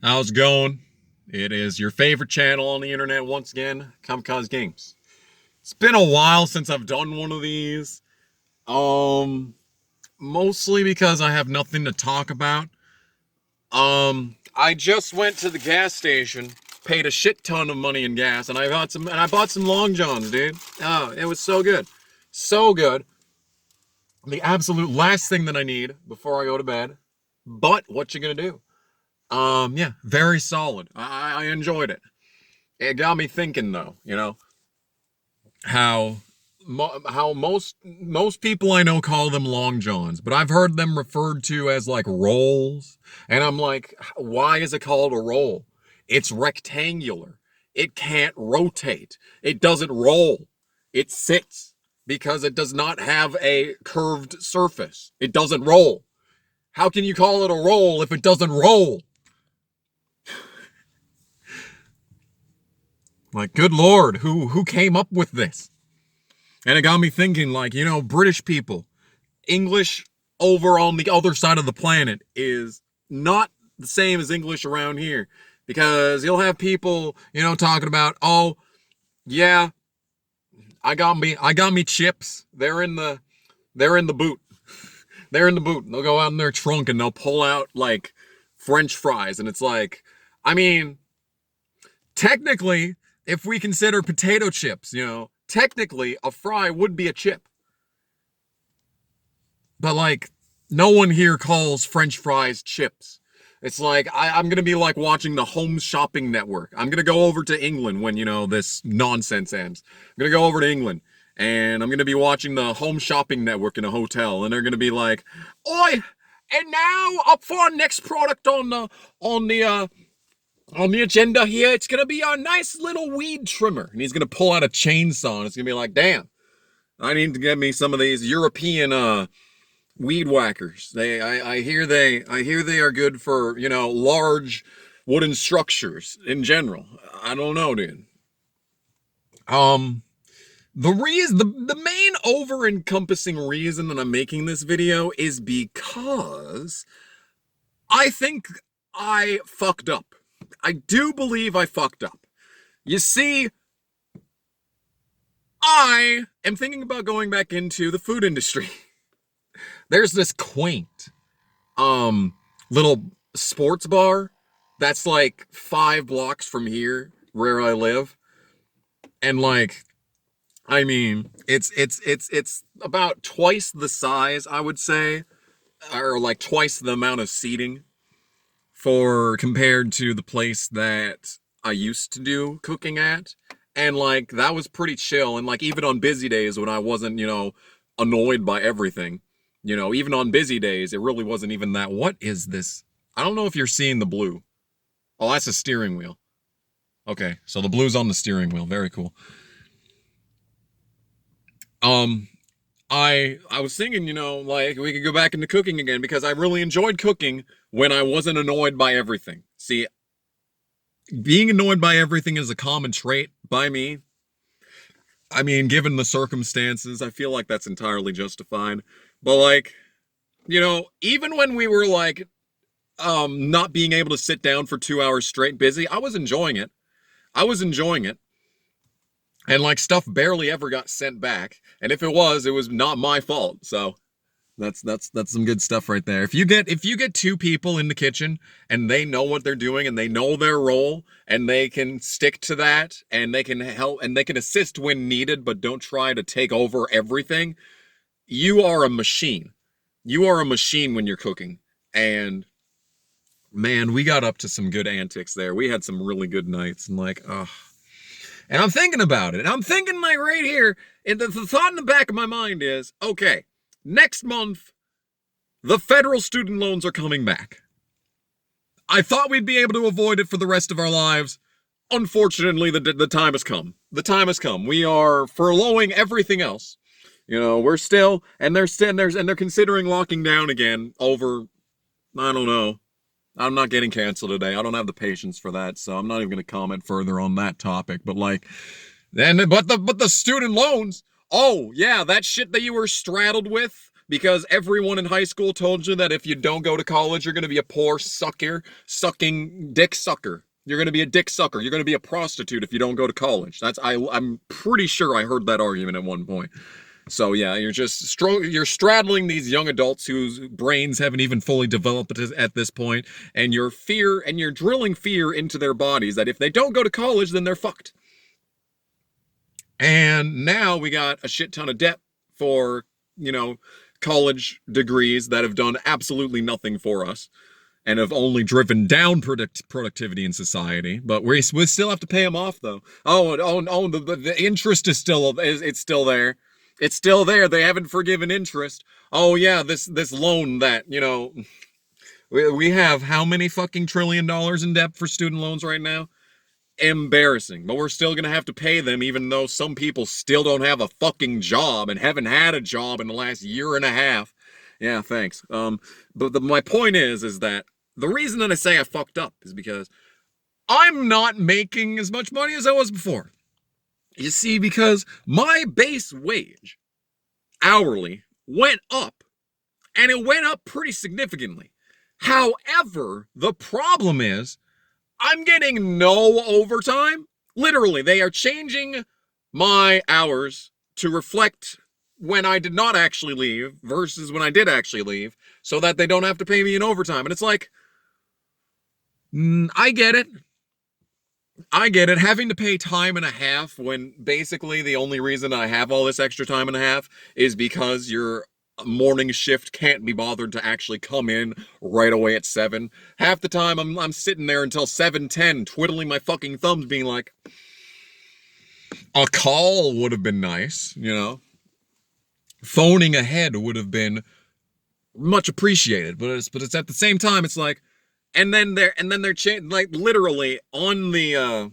How's it going? It is your favorite channel on the internet once again, Kamikaze Games. It's been a while since I've done one of these. Um, Mostly because I have nothing to talk about. I just went to the gas station, paid a shit ton of money in gas, and I bought some Long Johns, dude. Oh, it was so good. So good. The absolute last thing that I need before I go to bed. But what you gonna do? Yeah, very solid. I enjoyed it. It got me thinking though, how how most people I know call them long johns, but I've heard them referred to as like rolls, and I'm like, why is it called a roll? It's rectangular. It can't rotate. It doesn't roll. It sits because it does not have a curved surface. It doesn't roll. How can you call it a roll if it doesn't roll? Like, good Lord, who came up with this? And it got me thinking, like, British people, English over on the other side of the planet is not the same as English around here. Because you'll have people, talking about, oh, yeah, I got me chips. They're in the boot. They're in the boot. They'll go out in their trunk and they'll pull out like French fries. And it's like, I mean, technically, if we consider potato chips, technically a fry would be a chip. But like, no one here calls French fries chips. It's like, I'm going to be like watching the Home Shopping Network. I'm going to go over to England when, this nonsense ends. I'm going to go over to England and I'm going to be watching the Home Shopping Network in a hotel. And they're going to be like, oi, and now up for our next product on the agenda here, it's gonna be our nice little weed trimmer. And he's gonna pull out a chainsaw and it's gonna be like, damn, I need to get me some of these European weed whackers. I hear they are good for, large wooden structures in general. I don't know, dude. Um the main over encompassing reason that I'm making this video is because I think I fucked up. I do believe I fucked up. You see, I am thinking about going back into the food industry. There's this quaint, um, little sports bar that's like 5 blocks from here where I live. And like, I mean, it's about twice the size, I would say, or like twice the amount of seating for compared to the place that I used to do cooking at. And like that was pretty chill. And like even on busy days when I wasn't, annoyed by everything, even on busy days, it really wasn't even that. What is this? I don't know if you're seeing the blue. Oh, that's a steering wheel. Okay, so the blue's on the steering wheel. Very cool. Um, I was thinking, like we could go back into cooking again because I really enjoyed cooking when I wasn't annoyed by everything. See, being annoyed by everything is a common trait by me. I mean, given the circumstances, I feel like that's entirely justified. But like, even when we were like not being able to sit down for 2 hours straight busy, I was enjoying it. I was enjoying it. And like stuff barely ever got sent back. And if it was not my fault. So that's some good stuff right there. If you get two people in the kitchen and they know what they're doing and they know their role and they can stick to that and they can help and they can assist when needed but don't try to take over everything, you are a machine. You are a machine when you're cooking. And man, we got up to some good antics there. We had some really good nights and like, oh. And I'm thinking about it. And I'm thinking like right here, and the thought in the back of my mind is, okay, next month, the federal student loans are coming back. I thought we'd be able to avoid it for the rest of our lives. Unfortunately, the time has come. The time has come. We are furloughing everything else. We're still, and they're considering locking down again over, I don't know. I'm not getting canceled today. I don't have the patience for that, so I'm not even going to comment further on that topic. But like, but the student loans. Oh yeah, that shit that you were straddled with Because everyone in high school told you that if you don't go to college, you're going to be a poor sucking dick sucker. You're going to be a dick sucker. You're going to be a prostitute if you don't go to college. I'm pretty sure I heard that argument at one point. So yeah, you're straddling these young adults whose brains haven't even fully developed at this point, and you're drilling fear into their bodies that if they don't go to college, then they're fucked. And now we got a shit ton of debt for, college degrees that have done absolutely nothing for us and have only driven down productivity in society. But we still have to pay them off, though. The interest is still there. It's still there. They haven't forgiven interest. Oh yeah, this loan that, we have how many fucking $1 trillion in debt for student loans right now? Embarrassing. But we're still gonna have to pay them, even though some people still don't have a fucking job and haven't had a job in the last year and a half. Yeah, thanks. But my point is that the reason that I say I fucked up is because I'm not making as much money as I was before. You see, because my base wage hourly went up, and it went up pretty significantly. However, the problem is I'm getting no overtime. Literally, they are changing my hours to reflect when I did not actually leave versus when I did actually leave, so that they don't have to pay me in overtime. And it's like, I get it. Having to pay time and a half when basically the only reason I have all this extra time and a half is because your morning shift can't be bothered to actually come in right away at 7. Half the time I'm sitting there until 7:10 twiddling my fucking thumbs being like, a call would have been nice, Phoning ahead would have been much appreciated, but it's at the same time it's like, and then they're like literally on the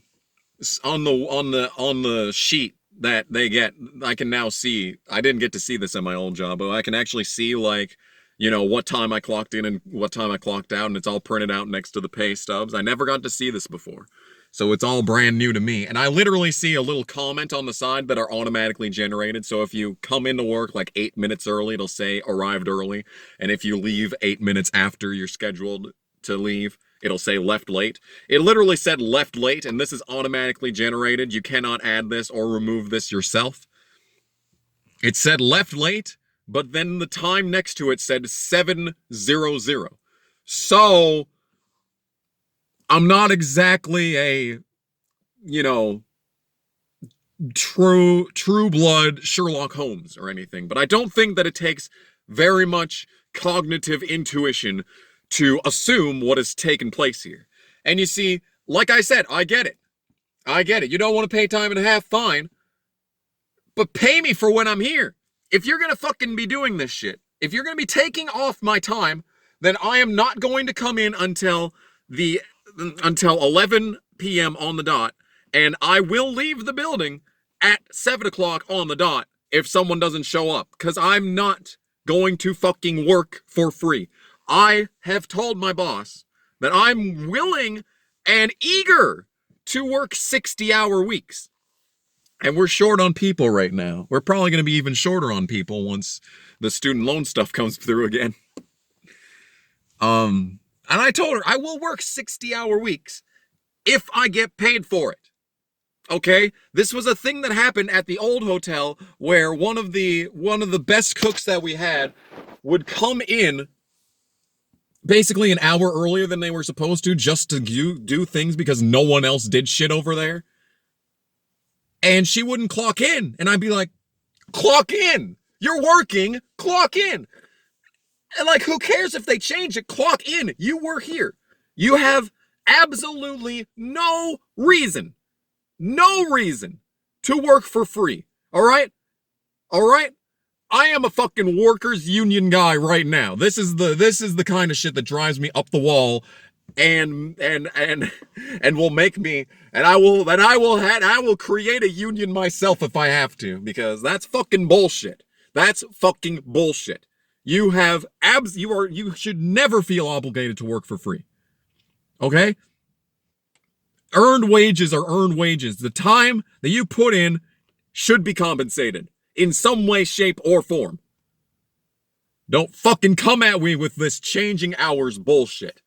sheet that they get, I can now see, I didn't get to see this at my old job, but I can actually see like, what time I clocked in and what time I clocked out, and it's all printed out next to the pay stubs. I never got to see this before. So it's all brand new to me. And I literally see a little comment on the side that are automatically generated. So if you come into work like 8 minutes early, it'll say arrived early. And if you leave 8 minutes after you're scheduled to leave, it'll say left late. It literally said left late, and this is automatically generated. You cannot add this or remove this yourself. It said left late, but then the time next to it said 7:00. So I'm not exactly a, true blood Sherlock Holmes or anything, but I don't think that it takes very much cognitive intuition to assume what has taken place here. And you see, like I said, I get it. You don't want to pay time and a half, fine. But pay me for when I'm here. If you're going to fucking be doing this shit, if you're going to be taking off my time, then I am not going to come in until 11 p.m. on the dot, and I will leave the building at 7 o'clock on the dot if someone doesn't show up, because I'm not going to fucking work for free. I have told my boss that I'm willing and eager to work 60-hour weeks. And we're short on people right now. We're probably going to be even shorter on people once the student loan stuff comes through again. And I told her I will work 60-hour weeks if I get paid for it. Okay? This was a thing that happened at the old hotel where one of the best cooks that we had would come in basically an hour earlier than they were supposed to just to do things because no one else did shit over there. And she wouldn't clock in. And I'd be like, clock in. You're working. Clock in. And like, who cares if they change it? Clock in. You were here. You have absolutely no reason to work for free. All right? I am a fucking workers union guy right now. This is the kind of shit that drives me up the wall and will make me, and I will create a union myself if I have to, because that's fucking bullshit. That's fucking bullshit. You should never feel obligated to work for free. Okay? Earned wages are earned wages. The time that you put in should be compensated in some way, shape, or form. Don't fucking come at me with this changing hours bullshit.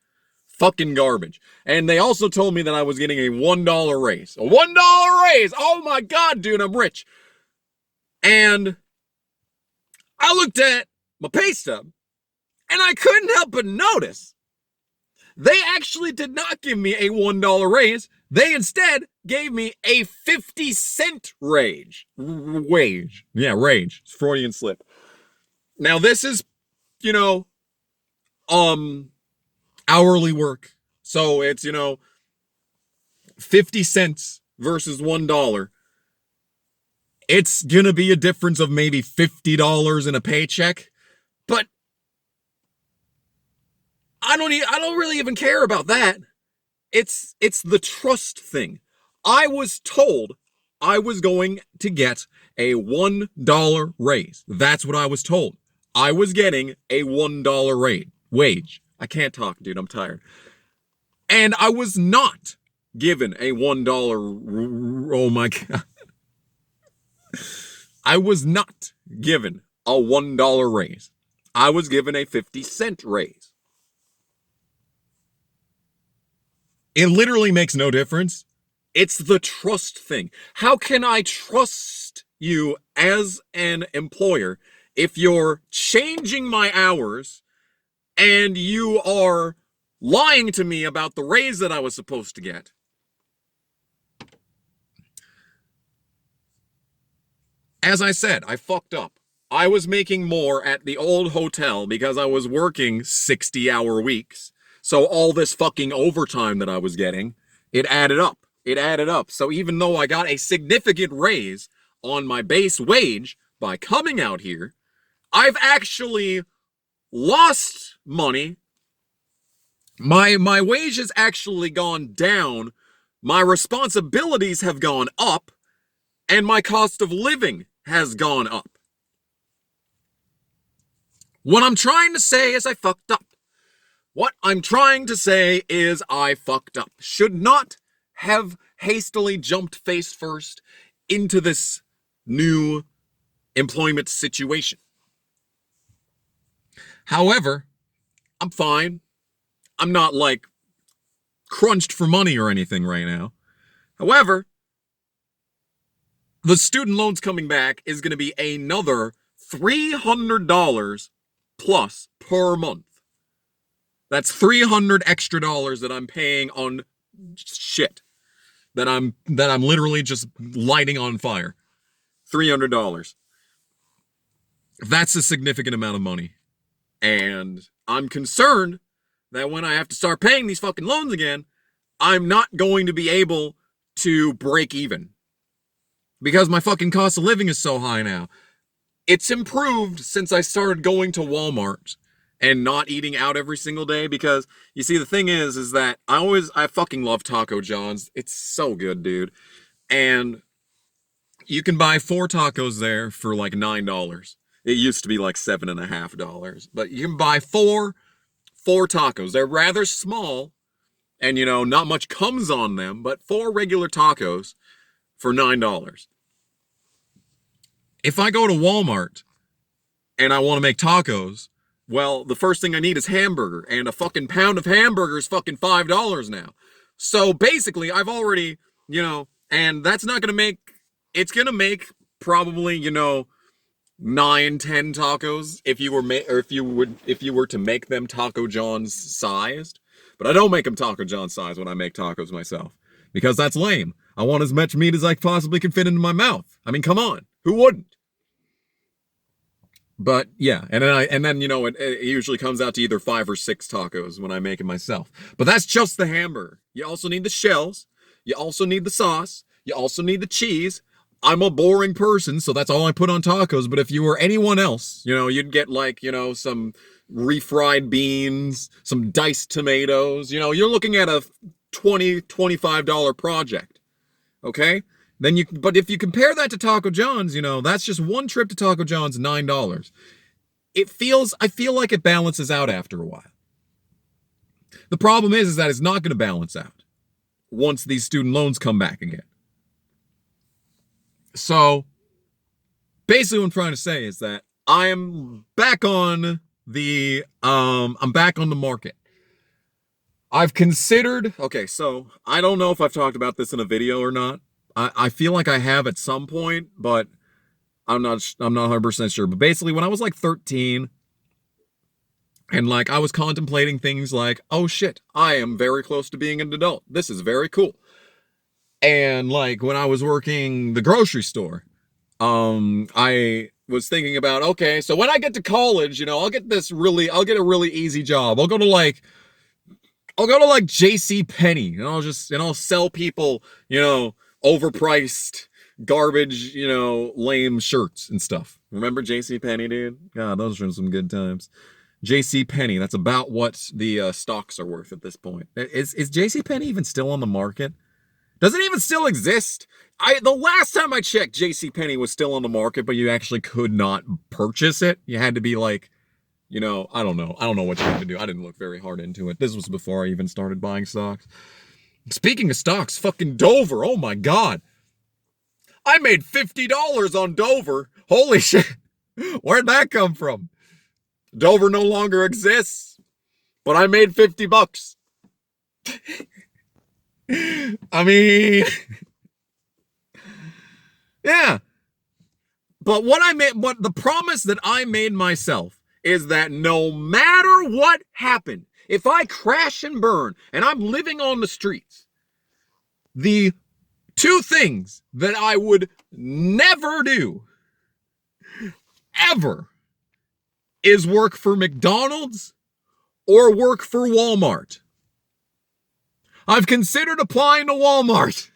Fucking garbage. And they also told me that I was getting a $1 raise. A $1 raise! Oh my god, dude, I'm rich. And I looked at my pay stub, and I couldn't help but notice they actually did not give me a $1 raise. They instead gave me a 50-cent wage. Yeah, wage. It's Freudian slip. Now this is, you know, hourly work. So it's, 50 cents versus $1. It's gonna be a difference of maybe $50 in a paycheck. But I don't really even care about that. It's the trust thing. I was told I was going to get a $1 raise. That's what I was told. I was getting a $1 wage. I can't talk, dude. I'm tired. And I was not given a $1. Oh my god. I was not given a $1 raise. I was given a 50-cent raise. It literally makes no difference. It's the trust thing. How can I trust you as an employer if you're changing my hours and you are lying to me about the raise that I was supposed to get? As I said, I fucked up. I was making more at the old hotel because I was working 60-hour weeks. So all this fucking overtime that I was getting, it added up. It added up. So even though I got a significant raise on my base wage by coming out here, I've actually lost money. My wage has actually gone down. My responsibilities have gone up, and my cost of living has gone up. What I'm trying to say is I fucked up. What I'm trying to say is I fucked up. Should not have hastily jumped face first into this new employment situation. However, I'm fine. I'm not like crunched for money or anything right now. However, the student loans coming back is going to be another $300 plus per month. That's $300 extra that I'm paying on shit that I'm literally just lighting on fire. $300. That's a significant amount of money. And I'm concerned that when I have to start paying these fucking loans again, I'm not going to be able to break even. Because my fucking cost of living is so high now. It's improved since I started going to Walmart and not eating out every single day, because you see the thing is that I fucking love Taco John's. It's so good, dude. And you can buy 4 tacos there for like $9. It used to be like $7.50, but you can buy four tacos. They're rather small, and not much comes on them, but 4 regular tacos for $9. If I go to Walmart and I want to make tacos, well, the first thing I need is hamburger, and a fucking pound of hamburger is fucking $5 now. So basically, I've already, and that's not gonna make. It's gonna make probably 9, 10 tacos if you were to make them Taco John's sized. But I don't make them Taco John's size when I make tacos myself, because that's lame. I want as much meat as I possibly can fit into my mouth. I mean, come on, who wouldn't? But yeah, and then it usually comes out to either 5 or 6 tacos when I make it myself. But that's just the hamburger. You also need the shells. You also need the sauce. You also need the cheese. I'm a boring person, so that's all I put on tacos. But if you were anyone else, you'd get like, some refried beans, some diced tomatoes. You're looking at a $20-25 project. Okay? But if you compare that to Taco John's, that's just one trip to Taco John's, $9. I feel like it balances out after a while. The problem is that it's not going to balance out once these student loans come back again. So basically what I'm trying to say is that I am back on I'm back on the market. I've considered, okay, so I don't know if I've talked about this in a video or not. I feel like I have at some point, but I'm not 100% sure. But basically when I was like 13 and like I was contemplating things like, oh shit, I am very close to being an adult. This is very cool. And like when I was working the grocery store, I was thinking about, okay, so when I get to college, I'll get a really easy job. I'll go to like JC Penney and I'll sell people, overpriced garbage, lame shirts and stuff. Remember JC Penney, dude? God, those were some good times. JC Penney, that's about what the stocks are worth at this point. Is JC Penney even still on the market? Does it even still exist? The last time I checked, JC Penney was still on the market, but you actually could not purchase it. You had to be like, I don't know. I don't know what you had to do. I didn't look very hard into it. This was before I even started buying stocks. Speaking of stocks, fucking Dover. Oh my God. I made $50 on Dover. Holy shit. Where'd that come from? Dover no longer exists, but I made $50. I mean, yeah. But what the promise that I made myself is that no matter what happened, if I crash and burn and I'm living on the streets, the two things that I would never do, ever, is work for McDonald's or work for Walmart. I've considered applying to Walmart.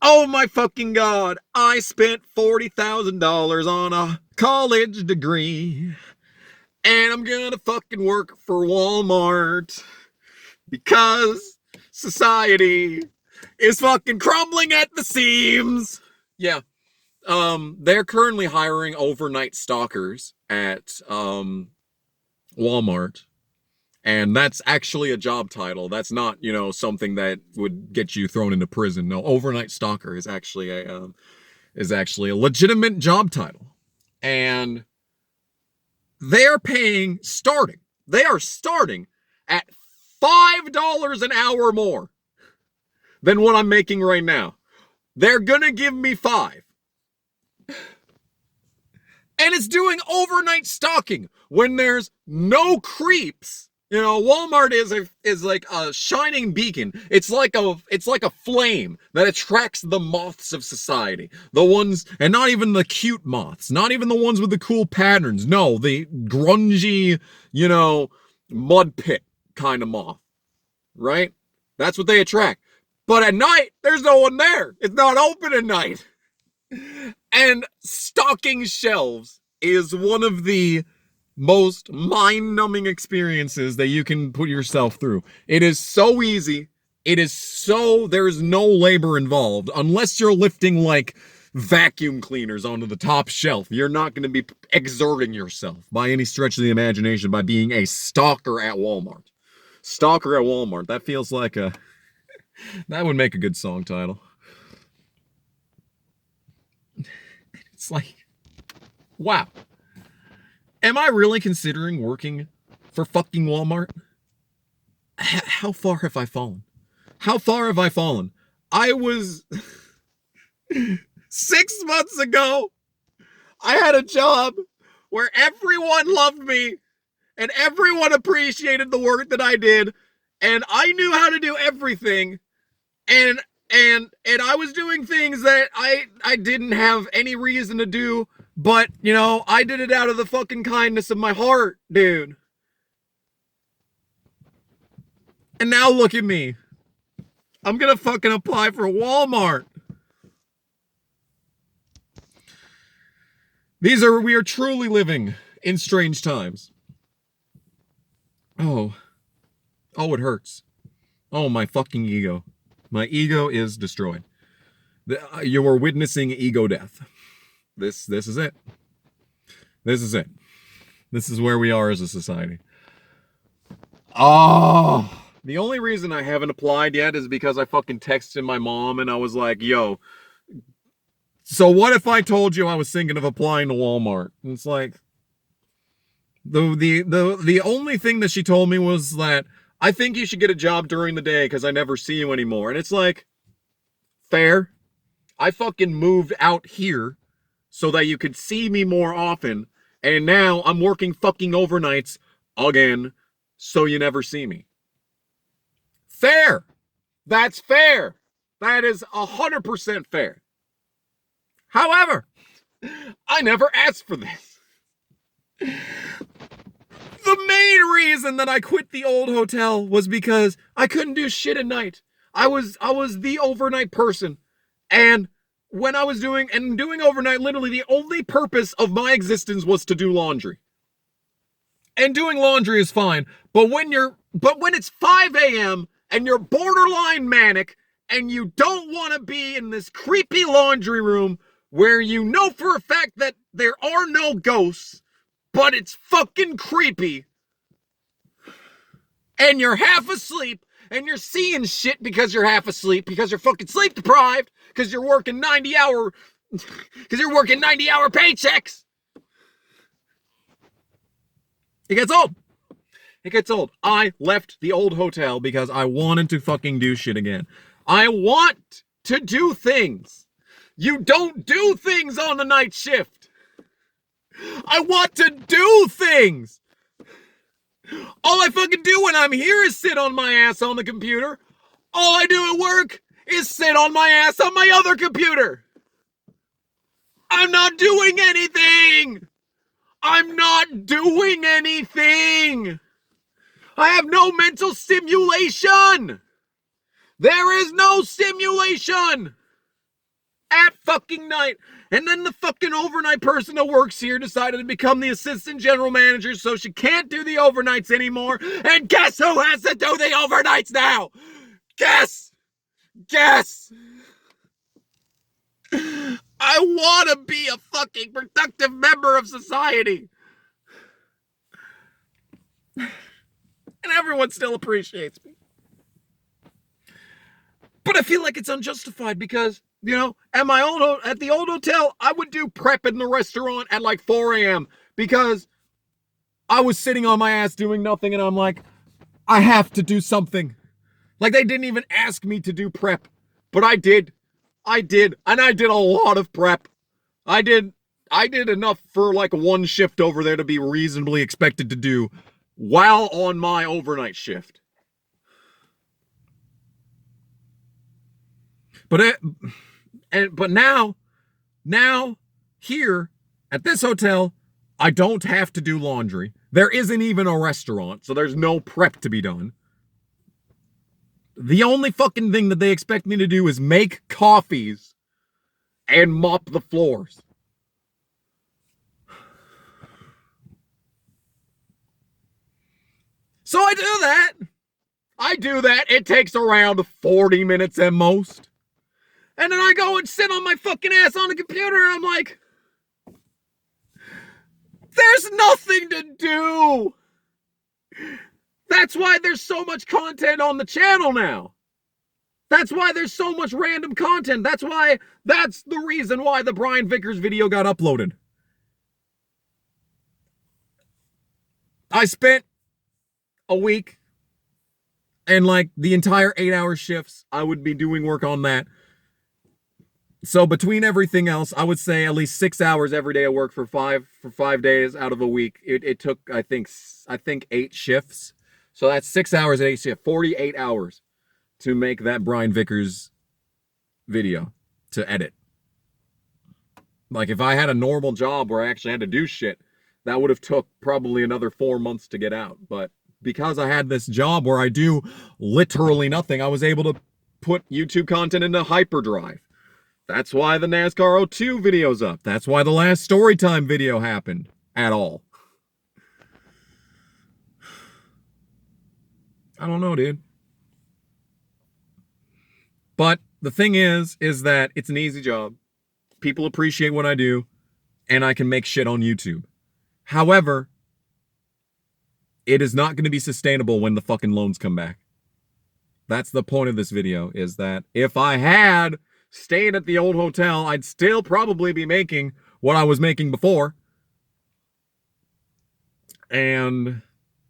Oh my fucking God. I spent $40,000 on a college degree. And I'm gonna fucking work for Walmart. Because society is fucking crumbling at the seams. Yeah. They're currently hiring overnight stalkers at Walmart. And that's actually a job title. That's not, something that would get you thrown into prison. No, overnight stalker is actually a legitimate job title. And they are starting at $5 an hour more than what I'm making right now. They're gonna give me $5. And it's doing overnight stalking when there's no creeps. Walmart is like a shining beacon. It's like a flame that attracts the moths of society. The ones, and not even the cute moths, not even the ones with the cool patterns. No, the grungy, mud pit kind of moth. Right? That's what they attract. But at night, there's no one there. It's not open at night. And stocking shelves is one of the most mind-numbing experiences that you can put yourself through. It is so easy. There's no labor involved. Unless you're lifting like vacuum cleaners onto the top shelf, you're not going to be exerting yourself by any stretch of the imagination by being a stalker at Walmart. Stalker at Walmart. That feels like that would make a good song title. It's like, wow. Am I really considering working for fucking Walmart? How far have I fallen? How far have I fallen? I was 6 months ago. I had a job where everyone loved me and everyone appreciated the work that I did, and I knew how to do everything, and I was doing things that I didn't have any reason to do. But, I did it out of the fucking kindness of my heart, dude. And now look at me. I'm gonna fucking apply for Walmart. We are truly living in strange times. Oh, it hurts. Oh, my fucking ego. My ego is destroyed. You are witnessing ego death. This is it. This is it. This is where we are as a society. Oh, the only reason I haven't applied yet is because I fucking texted my mom and I was like, yo, so what if I told you I was thinking of applying to Walmart? And it's like, The only thing that she told me was that I think you should get a job during the day because I never see you anymore. And it's like, fair. I fucking moved out here so that you could see me more often. And now I'm working fucking overnights again so you never see me. Fair. That's fair. That is 100% fair. However, I never asked for this. The main reason that I quit the old hotel was because I couldn't do shit at night. I was the overnight person. And when I was doing overnight, literally the only purpose of my existence was to do laundry. And doing laundry is fine, but when it's 5 a.m. and you're borderline manic and you don't want to be in this creepy laundry room where you know for a fact that there are no ghosts, but it's fucking creepy, and you're half asleep, and you're seeing shit because you're half asleep, because you're fucking sleep deprived, because you're working 90-hour paychecks. It gets old. It gets old. I left the old hotel because I wanted to fucking do shit again. I want to do things. You don't do things on the night shift. I want to do things. All I fucking do when I'm here is sit on my ass on the computer. All I do at work is sit on my ass on my other computer. I'm not doing anything. I'm not doing anything. I have no mental stimulation. There is no stimulation at fucking night. And then the fucking overnight person that works here decided to become the assistant general manager so she can't do the overnights anymore. And guess who has to do the overnights now? Guess. I want to be a fucking productive member of society. And everyone still appreciates me. But I feel like it's unjustified because, you know, at the old hotel, I would do prep in the restaurant at like 4 a.m. because I was sitting on my ass doing nothing, and I'm like, I have to do something. Like, they didn't even ask me to do prep, but I did, and I did a lot of prep. I did enough for like one shift over there to be reasonably expected to do while on my overnight shift. But now here at this hotel, I don't have to do laundry. There isn't even a restaurant, so there's no prep to be done. The only fucking thing that they expect me to do is make coffees and mop the floors. So I do that. It takes around 40 minutes at most. And then I go and sit on my fucking ass on the computer, and I'm like, there's nothing to do. That's why there's so much content on the channel now. That's why there's so much random content. That's the reason why the Brian Vickers video got uploaded. I spent a week and like the entire 8-hour shifts, I would be doing work on that. So between everything else, I would say at least 6 hours every day of work for 5 days out of a week. It took, I think 8 shifts. So that's 6 hours at 8 shifts, 48 hours to make that Brian Vickers video to edit. Like if I had a normal job where I actually had to do shit, that would have took probably another 4 months to get out. But because I had this job where I do literally nothing, I was able to put YouTube content into hyperdrive. That's why the NASCAR 02 video's up. That's why the last Storytime video happened at all. I don't know, dude. But the thing is that it's an easy job. People appreciate what I do, and I can make shit on YouTube. However, it is not going to be sustainable when the fucking loans come back. That's the point of this video, is that if I had stayed at the old hotel, I'd still probably be making what I was making before. and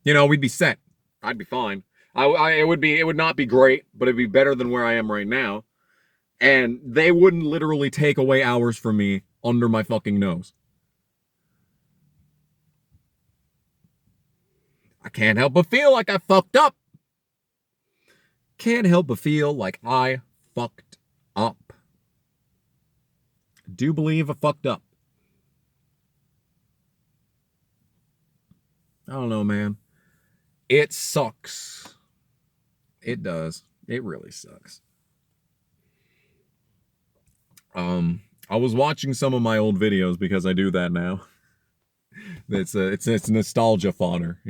we'd be set. I'd be fine. It would not be great, but it'd be better than where I am right now. And they wouldn't literally take away hours from me under my fucking nose. I can't help but feel like I fucked up. Can't help but feel like I fucked up. I do believe I fucked up. I don't know, man. It sucks. It does. It really sucks. I was watching some of my old videos because I do that now. It's nostalgia fodder,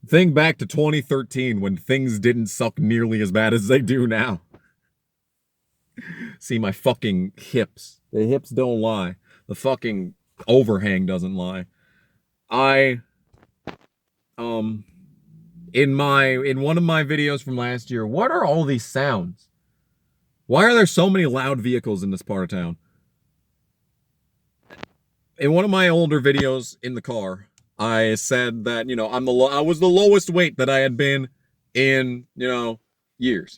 Think back to 2013 when things didn't suck nearly as bad as they do now. See my fucking hips. The hips don't lie. The fucking overhang doesn't lie. In one of my videos from last year, what are all these sounds? Why are there so many loud vehicles in this part of town? In one of my older videos in the car, I said that, I was the lowest weight that I had been in, years.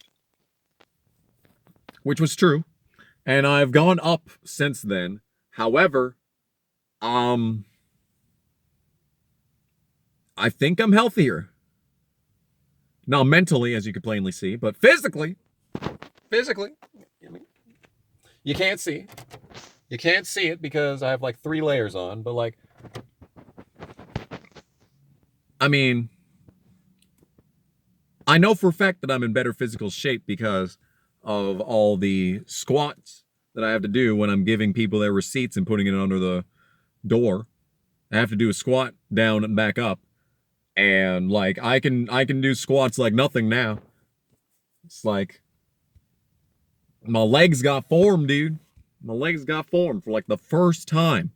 Which was true. And I've gone up since then. However, I think I'm healthier. Not mentally, as you can plainly see, but physically, you can't see. You can't see it because I have like 3 layers on, but like, I mean, I know for a fact that I'm in better physical shape because of all the squats that I have to do when I'm giving people their receipts and putting it under the door. I have to do a squat down and back up. And like I can do squats like nothing now. It's like my legs got formed, dude. My legs got formed for like the first time.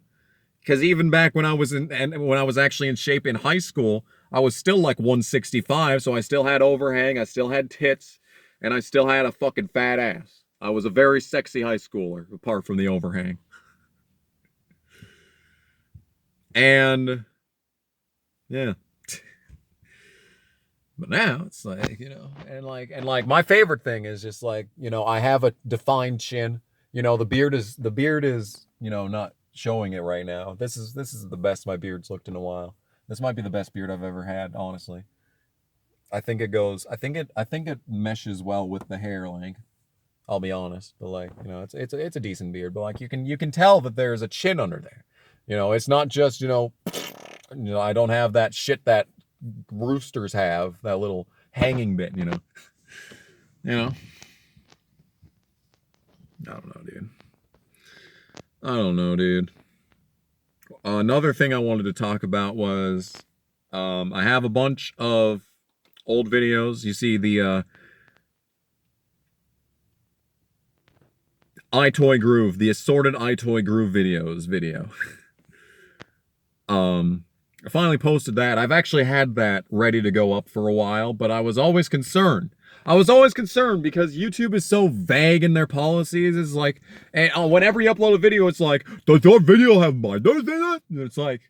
Because even back when I was actually in shape in high school, I was still like 165, so I still had overhang, I still had tits, and I still had a fucking fat ass. I was a very sexy high schooler, apart from the overhang. And yeah. But now it's like, and like my favorite thing is just like, I have a defined chin. The beard is, not showing it right now. This is the best my beard's looked in a while. This might be the best beard I've ever had, honestly. I think it meshes well with the hair length. I'll be honest, but like, it's a decent beard, but like you can tell that there's a chin under there. It's not just, I don't have that shit that roosters have, that little hanging bit, I don't know, dude. Another thing I wanted to talk about was I have a bunch of old videos. You see the iToy Groove, the assorted iToy Groove video. I finally posted that. I've actually had that ready to go up for a while, but I was always concerned. Because YouTube is so vague in their policies. It's like, and whenever you upload a video, it's like, does your video have minors in it? And it's like,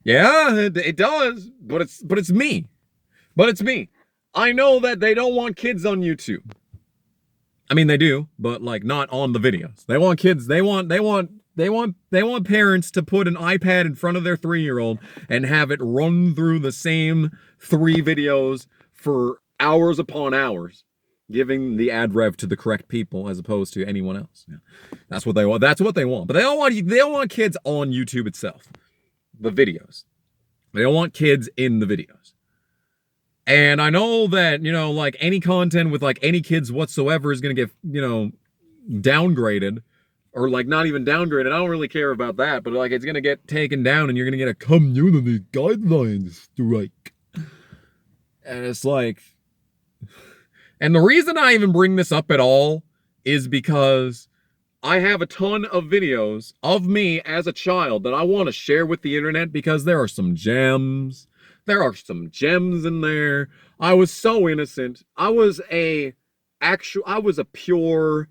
yeah, it does, but it's me. But it's me. I know that they don't want kids on YouTube. I mean, they do, but like not on the videos. They want kids. They want parents to put an iPad in front of their 3-year-old and have it run through the same 3 videos for hours upon hours, giving the ad rev to the correct people as opposed to anyone else. Yeah. That's what they want. But they don't want kids on YouTube itself. The videos. They don't want kids in the videos. And I know that, like any content with like any kids whatsoever is going to get, downgraded. Or like not even downgraded. I don't really care about that, but like it's gonna get taken down and you're gonna get a community guidelines strike. And it's like, and the reason I even bring this up at all is because I have a ton of videos of me as a child that I want to share with the internet because there are some gems. There are some gems in there. I was so innocent. I was a pure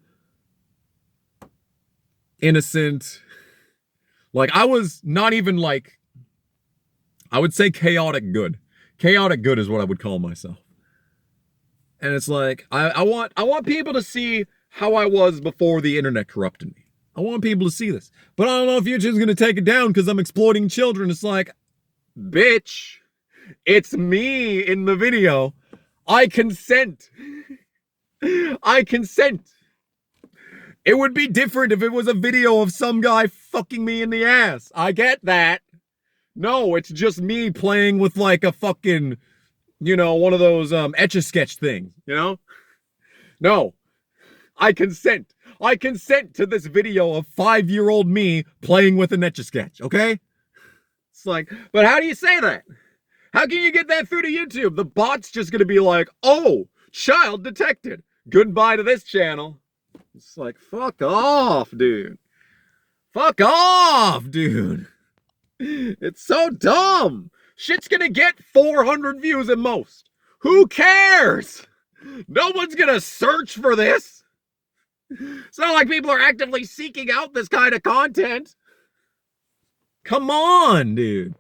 innocent, like I was not even like I would say chaotic good. Chaotic good is what I would call myself. And it's like I want people to see how I was before the internet corrupted me. I want people to see this. But I don't know if YouTube's gonna take it down because I'm exploiting children. It's like, bitch, it's me in the video. I consent. I consent. It would be different if it was a video of some guy fucking me in the ass. I get that. No, it's just me playing with like a fucking, one of those Etch-a-Sketch things, No, I consent. I consent to this video of 5-year-old me playing with an Etch-a-Sketch, okay? It's like, but how do you say that? How can you get that through to YouTube? The bot's just gonna be like, oh, child detected. Goodbye to this channel. It's like, fuck off, dude. Fuck off, dude. It's so dumb. Shit's gonna get 400 views at most. Who cares? No one's gonna search for this. It's not like people are actively seeking out this kind of content. Come on, dude.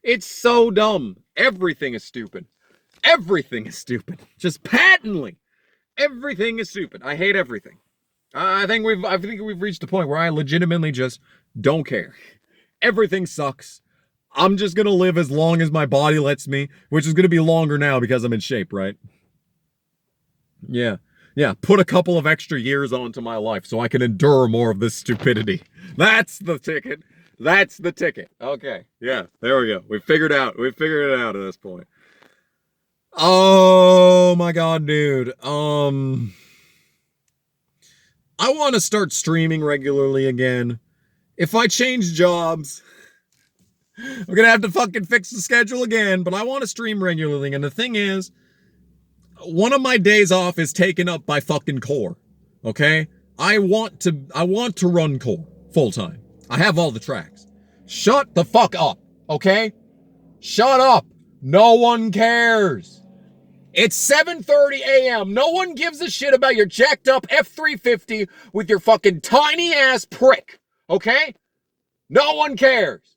It's so dumb. Everything is stupid. Everything is stupid. Just patently. Everything is stupid. I hate everything. I think we've reached a point where I legitimately just don't care. Everything sucks. I'm just gonna live as long as my body lets me, which is gonna be longer now because I'm in shape, right? Yeah. Put a couple of extra years onto my life so I can endure more of this stupidity. That's the ticket. That's the ticket. Okay. Yeah, there we go. We figured it out at this point. Oh my god, dude. I want to start streaming regularly again. If I change jobs, I'm gonna have to fucking fix the schedule again, but I want to stream regularly. And the thing is, one of my days off is taken up by fucking core. Okay? I want to run core full time. I have all the tracks. Shut the fuck up, okay? Shut up. No one cares. It's 7:30 a.m. No one gives a shit about your jacked up F-350 with your fucking tiny ass prick, okay? No one cares.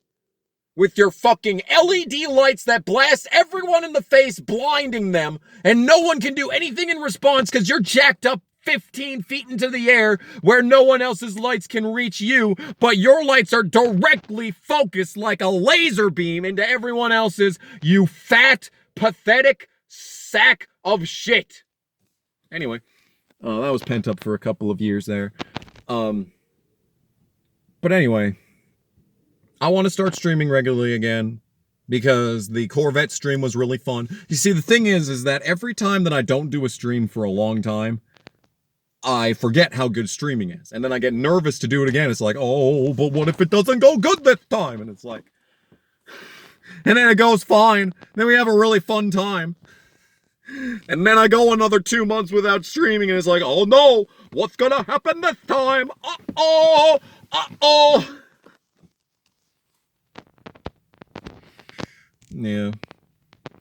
With your fucking LED lights that blast everyone in the face, blinding them, and no one can do anything in response because you're jacked up 15 feet into the air where no one else's lights can reach you, but your lights are directly focused like a laser beam into everyone else's, you fat, pathetic sack of shit. Anyway, that was pent up for a couple of years there. But anyway, I want to start streaming regularly again because the Corvette stream was really fun. You see, the thing is that every time that I don't do a stream for a long time, I forget how good streaming is. And then I get nervous to do it again. It's like, oh, but what if it doesn't go good this time? And it's like, and then it goes fine. Then we have a really fun time. And then I go another 2 months without streaming and it's like, oh no, what's gonna happen this time? Uh-oh, uh-oh. Yeah.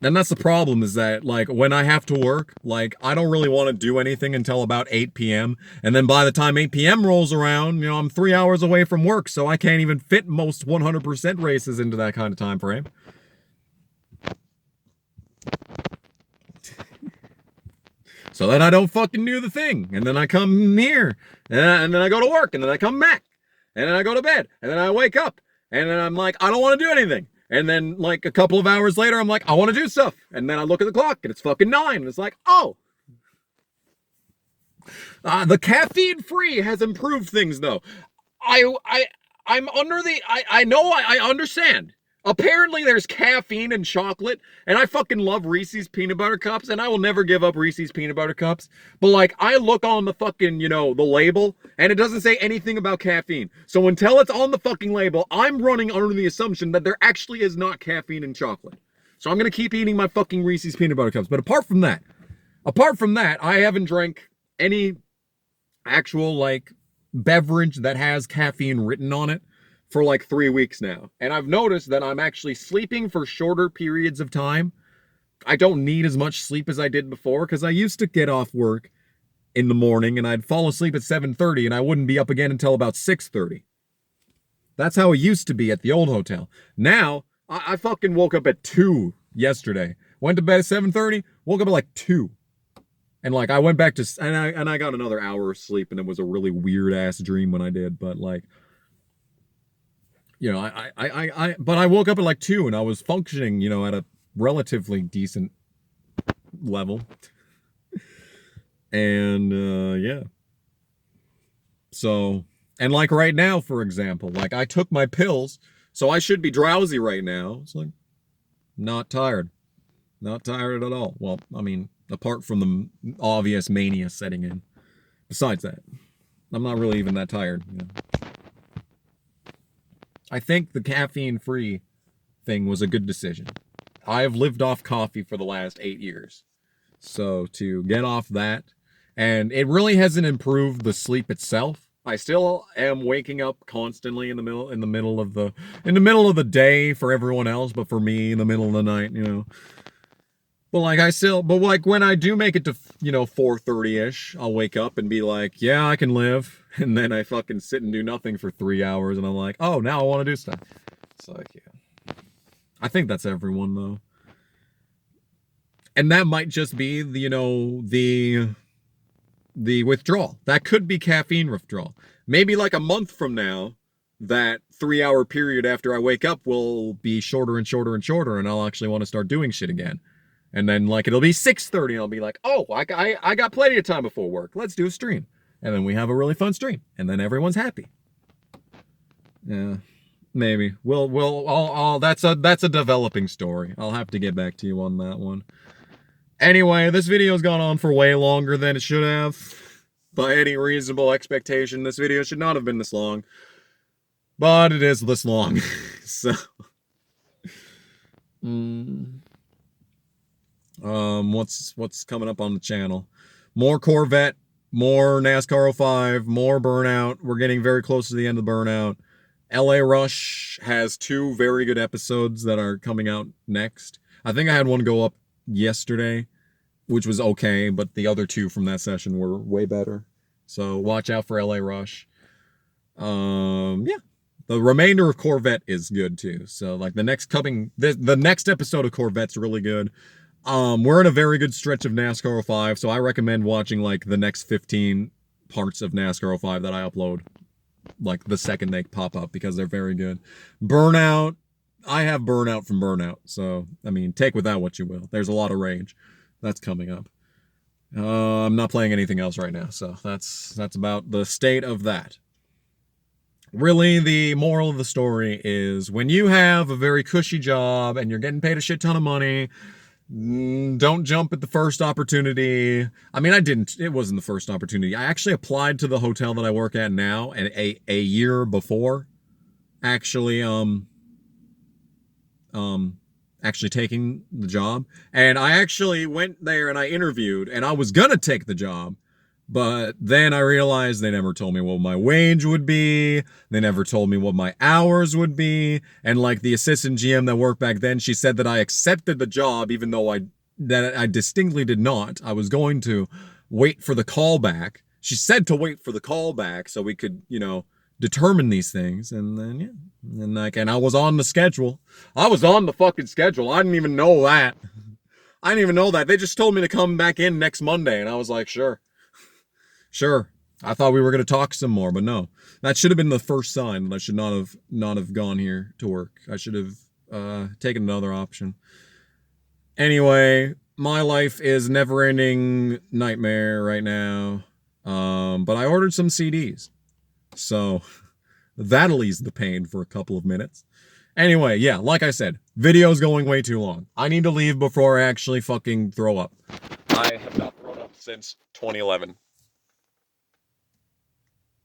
And that's the problem is that, like, when I have to work, like, I don't really want to do anything until about 8 p.m. And then by the time 8 p.m. rolls around, I'm 3 hours away from work, so I can't even fit most 100% races into that kind of time frame. So then I don't fucking do the thing. And then I come here. And then I go to work. And then I come back. And then I go to bed. And then I wake up. And then I'm like, I don't want to do anything. And then, like, a couple of hours later, I'm like, I want to do stuff. And then I look at the clock, and it's fucking 9. And it's like, oh. The caffeine-free has improved things, though. I'm under the... I know, I understand. Apparently, there's caffeine in chocolate, and I fucking love Reese's Peanut Butter Cups, and I will never give up Reese's Peanut Butter Cups. But, like, I look on the fucking, the label, and it doesn't say anything about caffeine. So until it's on the fucking label, I'm running under the assumption that there actually is not caffeine in chocolate. So I'm gonna keep eating my fucking Reese's Peanut Butter Cups. But apart from that, I haven't drank any actual, like, beverage that has caffeine written on it for like 3 weeks now. And I've noticed that I'm actually sleeping for shorter periods of time. I don't need as much sleep as I did before because I used to get off work in the morning and I'd fall asleep at 7:30 and I wouldn't be up again until about 6:30. That's how it used to be at the old hotel. Now, I fucking woke up at 2 yesterday. Went to bed at 7:30, woke up at like 2. And like I went back to and I got another hour of sleep and it was a really weird ass dream when I did, but like but I woke up at like 2 and I was functioning, at a relatively decent level. And yeah. So, and like right now, for example, like I took my pills, so I should be drowsy right now. It's like not tired. Not tired at all. Well, I mean, apart from the obvious mania setting in. Besides that, I'm not really even that tired. I think the caffeine-free thing was a good decision. I've lived off coffee for the last 8 years. So to get off that, and it really hasn't improved the sleep itself. I still am waking up constantly in the middle of the day for everyone else, but for me in the middle of the night, But like when I do make it to 4:30ish, I'll wake up and be like, yeah, I can live, and then I fucking sit and do nothing for 3 hours, and I'm like, oh, now I want to do stuff. It's like, yeah, I think that's everyone though, and that might just be the withdrawal. That could be caffeine withdrawal. Maybe like a month from now, that 3 hour period after I wake up will be shorter and shorter and shorter, and I'll actually want to start doing shit again. And then like it'll be 6:30 and I'll be like, oh, I got plenty of time before work. Let's do a stream. And then we have a really fun stream. And then everyone's happy. Yeah, maybe. That's a developing story. I'll have to get back to you on that one. Anyway, this video's gone on for way longer than it should have. By any reasonable expectation, this video should not have been this long. But it is this long. So. What's coming up on the channel? More Corvette, more NASCAR 05, more Burnout. We're getting very close to the end of Burnout. LA Rush has 2 very good episodes that are coming out next. I think I had one go up yesterday, which was okay, but the other 2 from that session were way better. So watch out for LA Rush. Yeah. The remainder of Corvette is good too. So like the next episode of Corvette's really good. We're in a very good stretch of NASCAR 05, so I recommend watching like the next 15 parts of NASCAR 05 that I upload, like the second they pop up, because they're very good. Burnout, I have Burnout from Burnout, so I mean, take with that what you will. There's a lot of rage that's coming up. I'm not playing anything else right now, so that's about the state of that. Really, the moral of the story is when you have a very cushy job and you're getting paid a shit ton of money, don't jump at the first opportunity. I mean, it wasn't the first opportunity. I actually applied to the hotel that I work at now and a year before actually taking the job. And I actually went there and I interviewed and I was gonna take the job. But then I realized they never told me what my wage would be. They never told me what my hours would be. And like the assistant GM that worked back then, she said that I accepted the job, even though I distinctly did not. I was going to wait for the callback. She said to wait for the callback so we could, determine these things. And then, yeah. And I was on the schedule. I was on the fucking schedule. I didn't even know that. They just told me to come back in next Monday. And I was like, sure. I thought we were going to talk some more, but no. That should have been the first sign that I should not have gone here to work. I should have taken another option. Anyway, my life is never-ending nightmare right now. But I ordered some CDs. So that'll ease the pain for a couple of minutes. Anyway, yeah, like I said, video's going way too long. I need to leave before I actually fucking throw up. I have not thrown up since 2011.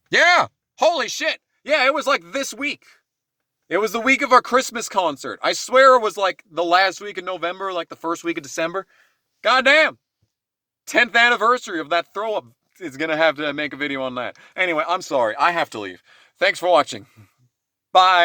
Yeah! Holy shit! Yeah, it was like this week. It was the week of our Christmas concert. I swear it was like the last week of November, like the first week of December. Goddamn! 10th anniversary of that throw up. Is gonna have to make a video on that. Anyway, I'm sorry. I have to leave. Thanks for watching. Bye!